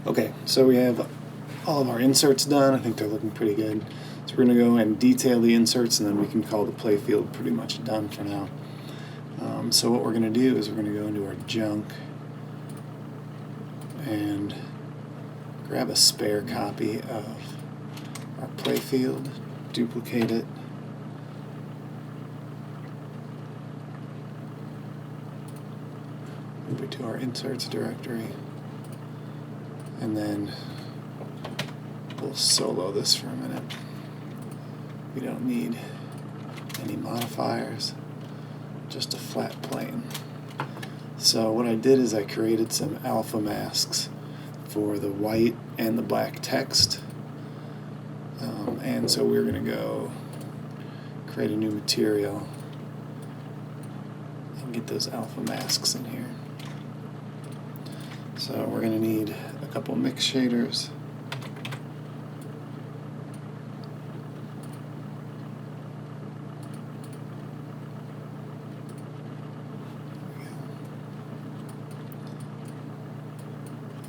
Okay, so we have all of our inserts done. I think they're looking pretty good. So we're going to go and detail the inserts, and then we can call the playfield pretty much done for now. So what we're going to do is we're going to go into our junk and grab a spare copy of our playfield, duplicate it, move it to our inserts directory, and then we'll solo this for a minute. We don't need any modifiers, just a flat plane. So what I did is I created some alpha masks for the white and the black text. And so we're going to go create a new material and get those alpha masks in here. So we're going to need a couple mix shaders.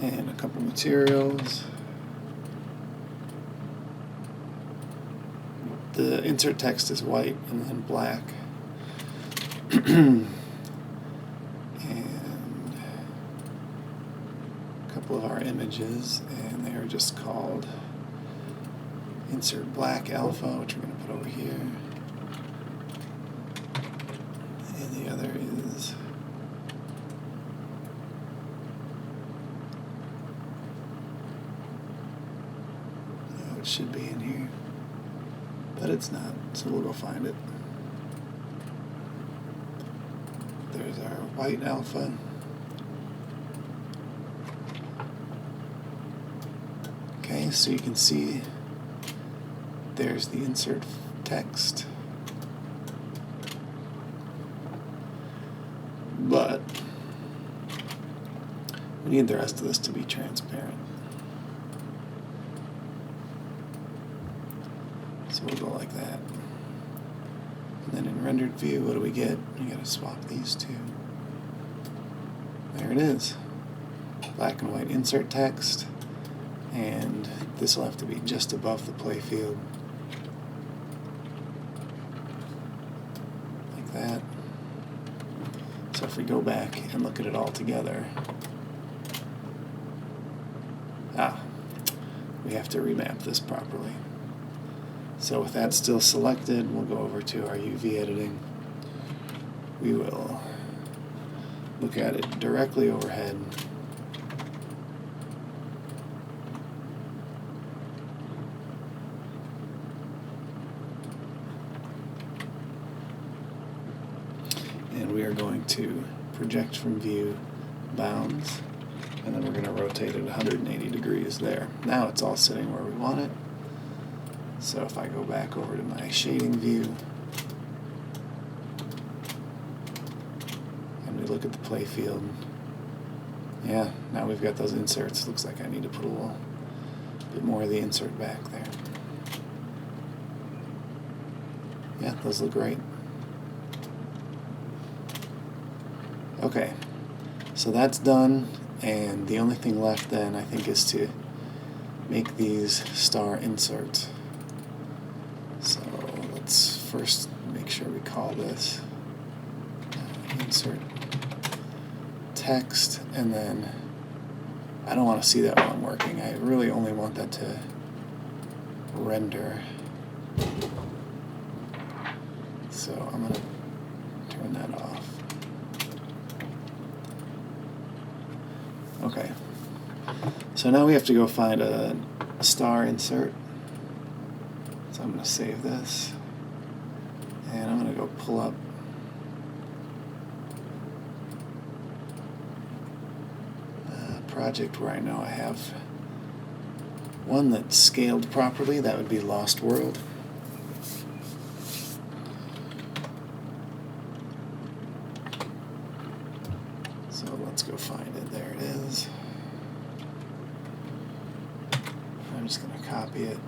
And a couple materials. The insert text is white and then black. And a couple of our images, and they are just called insert black alpha, which we're going to put over here. And the other is it should be in here, but it's not, so we'll go find it. There's our white alpha. Okay, so you can see there's the insert text, but we need the rest of this to be transparent. So we'll go like that. And then in rendered view, what do we get? We gotta swap these two. There it is. Black and white insert text. And this will have to be just above the playfield. Like that. So if we go back and look at it all together, we have to remap this properly. So with that still selected, we'll go over to our UV editing. We will look at it directly overhead. And we are going to project from view bounds, and then we're going to rotate it 180 degrees there. Now it's all sitting where we want it. So if I go back over to my shading view and we look at the playfield, yeah, now we've got those inserts. Looks like I need to put a little bit more of the insert back there. Yeah, those look great. Okay, so that's done, and the only thing left then I think is to make these star inserts. So let's first make sure we call this insert text, and then I don't want to see that while I'm working. I really only want that to render. So I'm going to turn that off. Okay. So now we have to go find a star insert. So I'm going to save this, and I'm going to go pull up a project where I know I have one that's scaled properly. That would be Lost World. So let's go find it. There it is. I'm just going to copy it.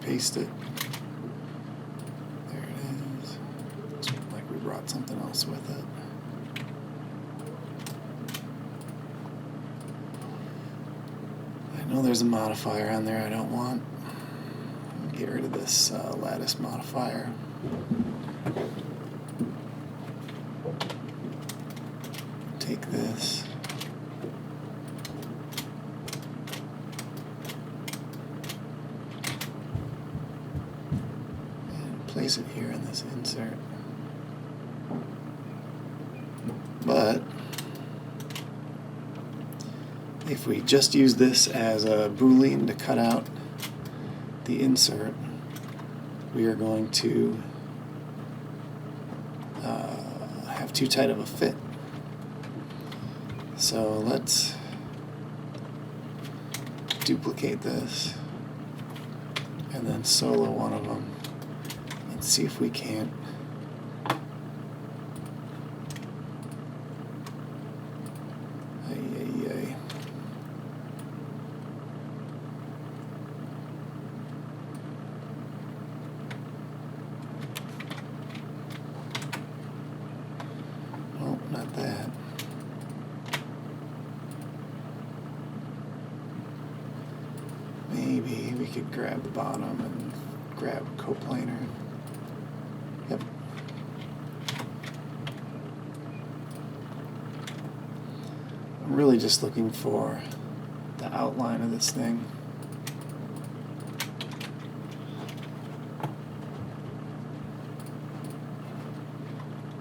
Paste it. out something else with it. I know there's a modifier on there I don't want. Get rid of this lattice modifier. Take this. And place it here in this insert. But if we just use this as a Boolean to cut out the insert, we are going to have too tight of a fit. So let's duplicate this and then solo one of them and see if we can't not that. Maybe we could grab the bottom and grab a coplanar. Yep. I'm really just looking for the outline of this thing.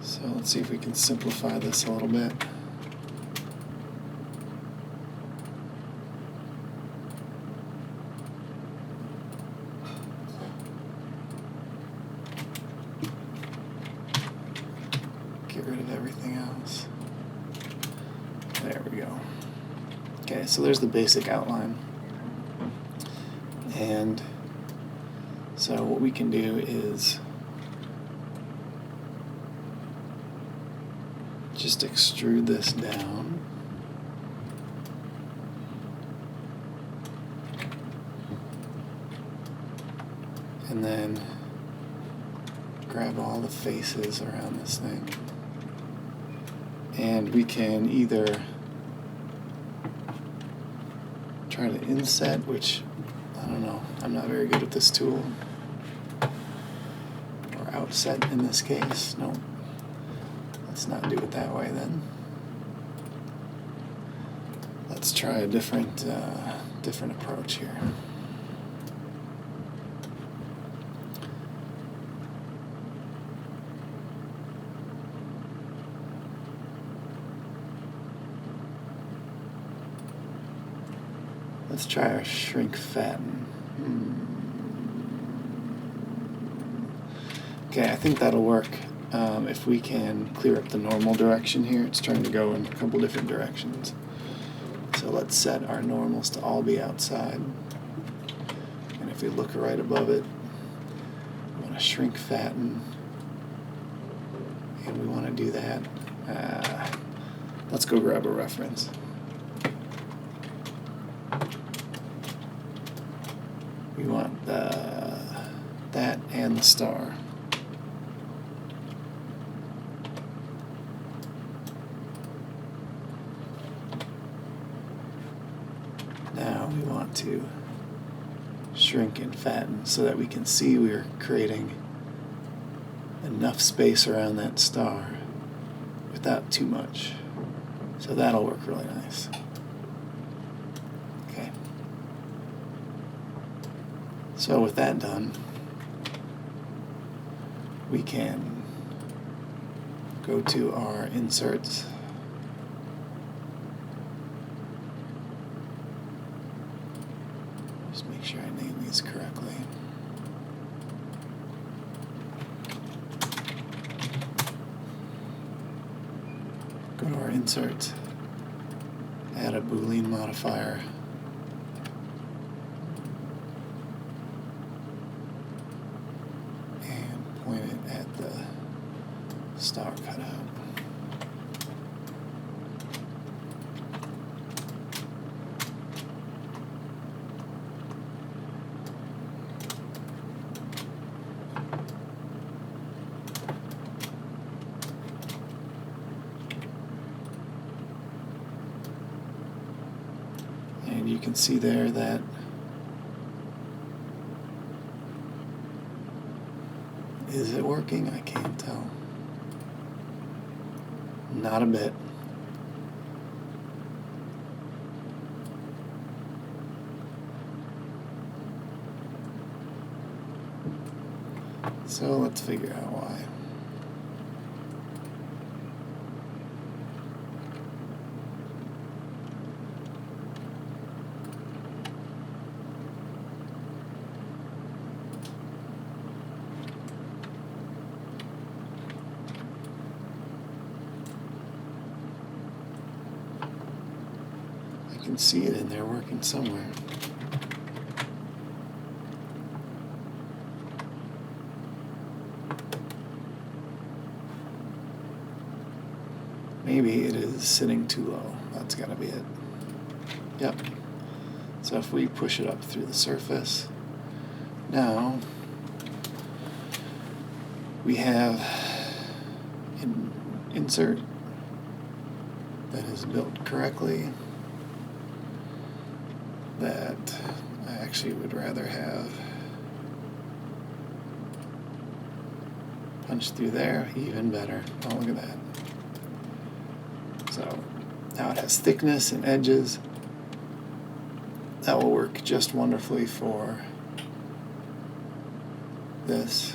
So let's see if we can simplify this a little bit. Get rid of everything else. There we go. Okay, so there's the basic outline. And so what we can do is just extrude this down. And then grab all the faces around this thing. And we can either try to inset, which, I don't know, I'm not very good at this tool. Or outset in this case. Nope. Let's not do it that way then. Let's try a different approach here. Let's try our shrink fatten. Okay, I think that'll work. If we can clear up the normal direction here, it's trying to go in a couple different directions. So let's set our normals to all be outside. And if we look right above it, we want to shrink fatten. And we want to do that. Let's go grab a reference. We want that and the star. Now we want to shrink and fatten so that we can see we're creating enough space around that star without too much. So that'll work really nice. Okay. So with that done, we can go to our inserts. Just make sure I name these correctly. Go to our inserts, add a Boolean modifier, and point it at the star cutout. can see there that is it working? I can't tell. Not a bit. So let's figure out why. I can see it in there working somewhere. Maybe it is sitting too low. That's got to be it. Yep. So if we push it up through the surface, now we have an insert that is built correctly, that I actually would rather have punched through there. Even better. Oh, look at that. So now it has thickness and edges. That will work just wonderfully for this,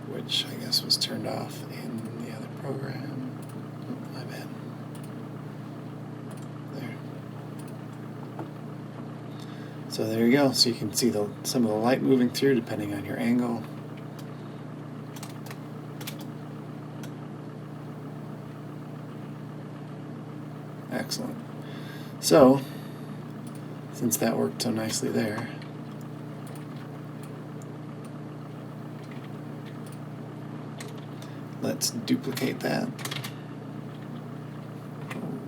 which I guess was turned off in the other program. Oh, my bad. There. So there you go. So you can see some of the light moving through depending on your angle. Excellent. So, since that worked so nicely there, let's duplicate that. Oh,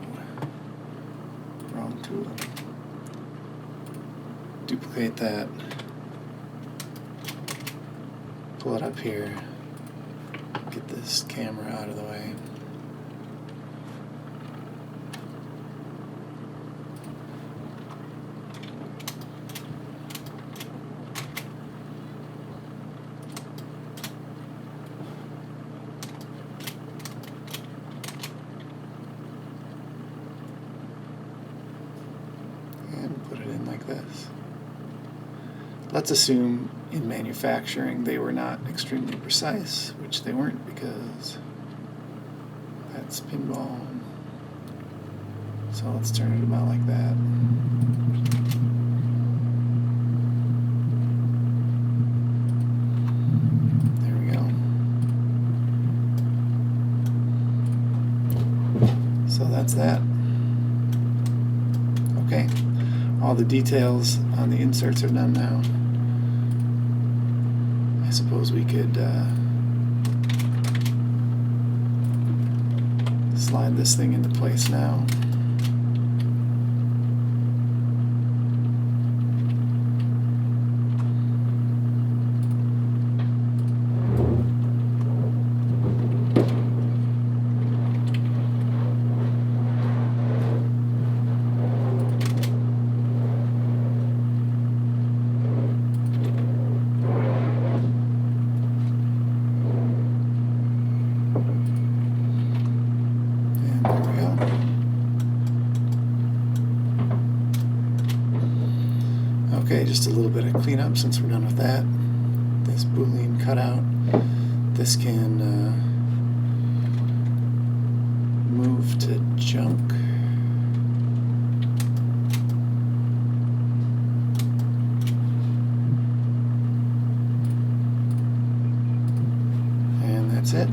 wrong tool. Duplicate that. Pull it up here. Get this camera out of the way. Put it in like this. Let's assume in manufacturing they were not extremely precise, which they weren't because that's pinball. So let's turn it about like that. There we go. So that's that. Okay. All the details on the inserts are done now. I suppose we could slide this thing into place now. Okay, just a little bit of cleanup since we're done with that. This Boolean cutout, this can move to junk. And that's it.